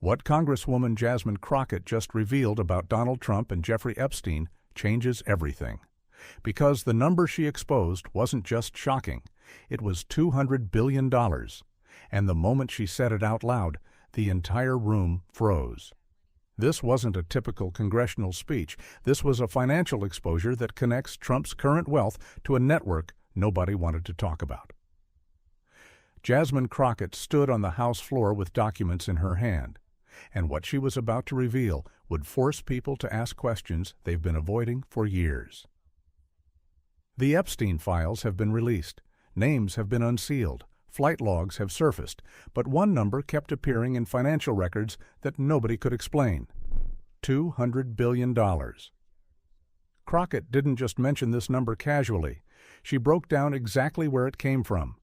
What Congresswoman Jasmine Crockett just revealed about Donald Trump and Jeffrey Epstein changes everything. Because the number she exposed wasn't just shocking, it was $200 billion. And the moment she said it out loud, the entire room froze. This wasn't a typical congressional speech. This was a financial exposure that connects Trump's current wealth to a network nobody wanted to talk about. Jasmine Crockett stood on the House floor with documents in her hand, and what she was about to reveal would force people to ask questions they've been avoiding for years. The Epstein files have been released, names have been unsealed, flight logs have surfaced, but one number kept appearing in financial records that nobody could explain: $200 billion. Crockett didn't just mention this number casually. She broke down exactly where it came from.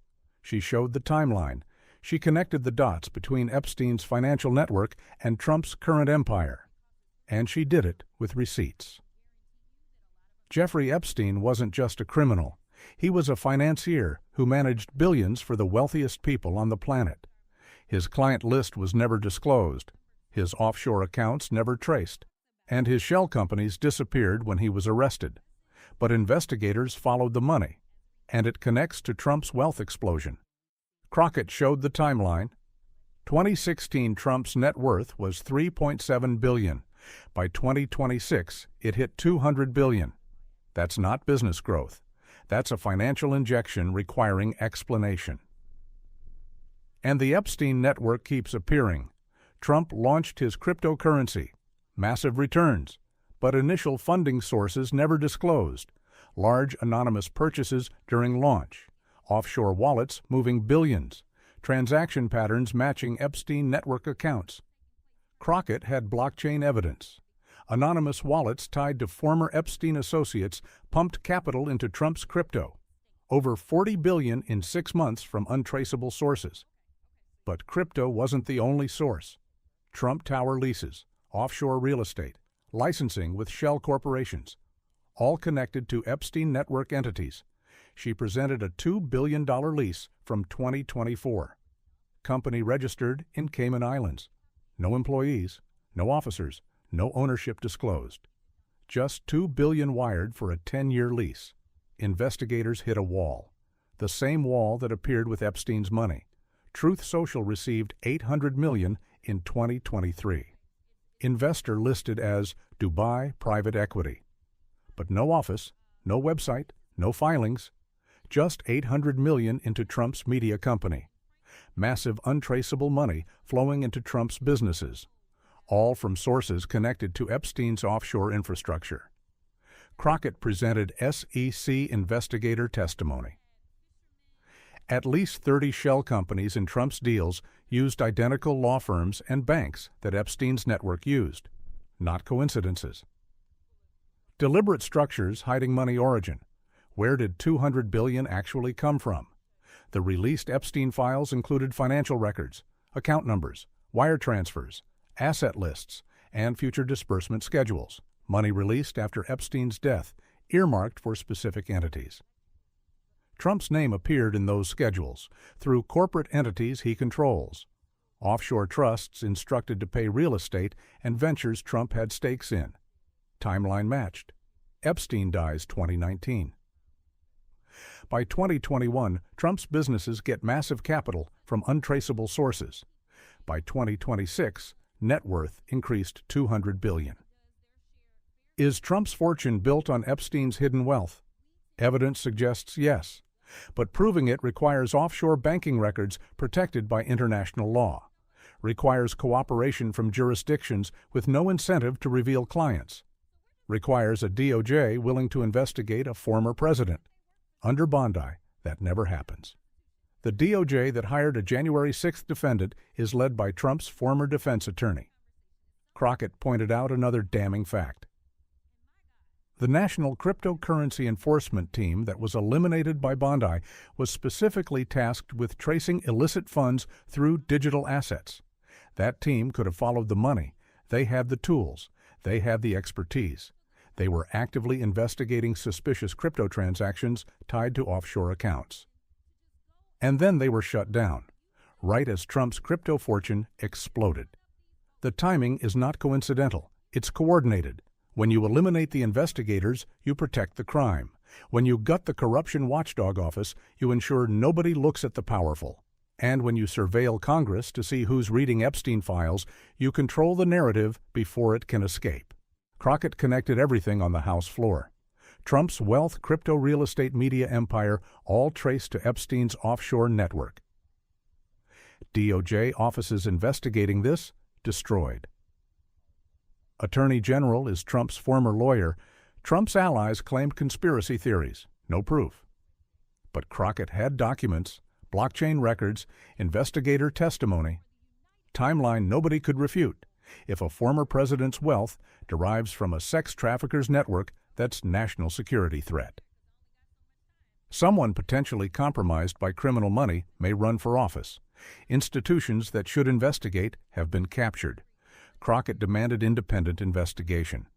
She showed the timeline. She connected the dots between Epstein's financial network and Trump's current empire. And she did it with receipts. Jeffrey Epstein wasn't just a criminal. He was a financier who managed billions for the wealthiest people on the planet. His client list was never disclosed, his offshore accounts never traced, and his shell companies disappeared when he was arrested. But investigators followed the money, and it connects to Trump's wealth explosion. Crockett showed the timeline. 2016 Trump's net worth was $3.7 billion. By 2026, it hit $200 billion. That's not business growth. That's a financial injection requiring explanation. And the Epstein network keeps appearing. Trump launched his cryptocurrency, massive returns, but initial funding sources never disclosed. Large anonymous purchases during launch, offshore wallets moving billions, transaction patterns matching Epstein network accounts. Crockett had blockchain evidence. Anonymous wallets tied to former Epstein associates pumped capital into Trump's crypto. Over $40 billion in 6 months from untraceable sources. But crypto wasn't the only source. Trump Tower leases, offshore real estate, licensing with shell corporations, all connected to Epstein network entities. She presented a $2 billion lease from 2024. Company registered in Cayman Islands. No employees, no officers, no ownership disclosed. Just $2 billion wired for a 10-year lease. Investigators hit a wall. The same wall that appeared with Epstein's money. Truth Social received $800 million in 2023. Investor listed as Dubai Private Equity. But no office, no website, no filings. Just $800 million into Trump's media company. Massive untraceable money flowing into Trump's businesses. All from sources connected to Epstein's offshore infrastructure. Crockett presented SEC investigator testimony. At least 30 shell companies in Trump's deals used identical law firms and banks that Epstein's network used. Not coincidences. Deliberate structures hiding money origin. Where did $200 billion actually come from? The released Epstein files included financial records, account numbers, wire transfers, asset lists, and future disbursement schedules. Money released after Epstein's death, earmarked for specific entities. Trump's name appeared in those schedules through corporate entities he controls. Offshore trusts instructed to pay real estate and ventures Trump had stakes in. Timeline matched. Epstein dies 2019. By 2021, Trump's businesses get massive capital from untraceable sources. By 2026, net worth increased $200 billion. Is Trump's fortune built on Epstein's hidden wealth? Evidence suggests yes, but proving it requires offshore banking records protected by international law, requires cooperation from jurisdictions with no incentive to reveal clients, requires a DOJ willing to investigate a former president. Under Bondi, that never happens. The DOJ that hired a January 6th defendant is led by Trump's former defense attorney. Crockett pointed out another damning fact. The National Cryptocurrency Enforcement Team that was eliminated by Bondi was specifically tasked with tracing illicit funds through digital assets. That team could have followed the money. They had the tools. They had the expertise. They were actively investigating suspicious crypto transactions tied to offshore accounts. And then they were shut down, right as Trump's crypto fortune exploded. The timing is not coincidental. It's coordinated. When you eliminate the investigators, you protect the crime. When you gut the corruption watchdog office, you ensure nobody looks at the powerful. And when you surveil Congress to see who's reading Epstein files, you control the narrative before it can escape. Crockett connected everything on the House floor. Trump's wealth, crypto real estate media empire, all traced to Epstein's offshore network. DOJ offices investigating this, destroyed. Attorney General is Trump's former lawyer. Trump's allies claimed conspiracy theories, no proof. But Crockett had documents, blockchain records, investigator testimony, timeline nobody could refute. If a former president's wealth derives from a sex trafficker's network, that's national security threat. Someone potentially compromised by criminal money may run for office. Institutions that should investigate have been captured. Crockett demanded independent investigation.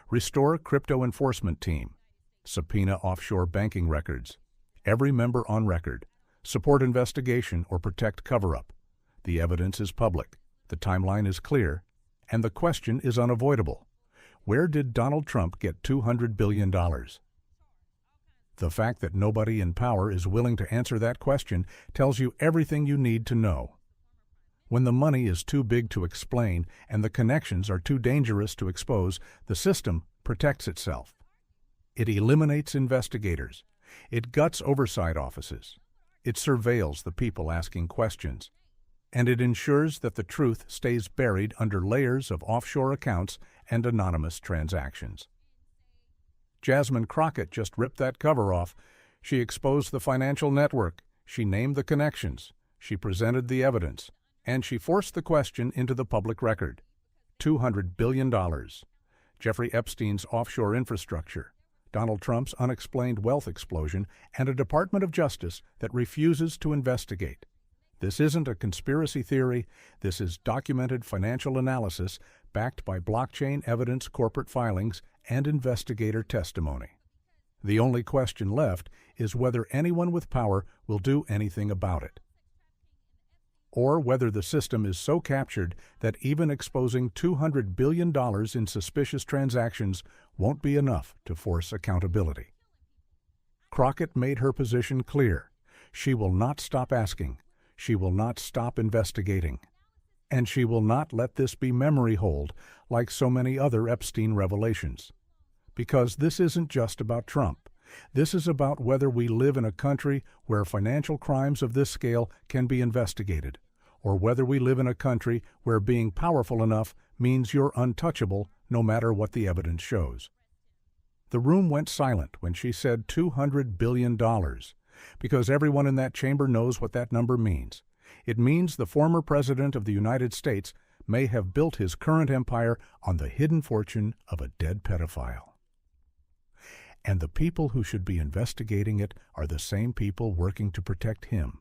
Restore crypto enforcement team. Subpoena offshore banking records. Every member on record. Support investigation or protect cover-up. The evidence is public. The timeline is clear. And the question is unavoidable. Where did Donald Trump get $200 billion? The fact that nobody in power is willing to answer that question tells you everything you need to know. When the money is too big to explain and the connections are too dangerous to expose, the system protects itself. It eliminates investigators. It guts oversight offices. It surveils the people asking questions. And it ensures that the truth stays buried under layers of offshore accounts and anonymous transactions. Jasmine Crockett just ripped that cover off. She exposed the financial network. She named the connections. She presented the evidence. And she forced the question into the public record. $200 billion. Jeffrey Epstein's offshore infrastructure. Donald Trump's unexplained wealth explosion, and a Department of Justice that refuses to investigate. This isn't a conspiracy theory. This is documented financial analysis backed by blockchain evidence, corporate filings, and investigator testimony. The only question left is whether anyone with power will do anything about it. Or whether the system is so captured that even exposing $200 billion in suspicious transactions won't be enough to force accountability. Crockett made her position clear. She will not stop asking. She will not stop investigating. And she will not let this be memory hold like so many other Epstein revelations. Because this isn't just about Trump. This is about whether we live in a country where financial crimes of this scale can be investigated, or whether we live in a country where being powerful enough means you're untouchable no matter what the evidence shows. The room went silent when she said $200 billion, because everyone in that chamber knows what that number means. It means the former President of the United States may have built his current empire on the hidden fortune of a dead pedophile. And the people who should be investigating it are the same people working to protect him.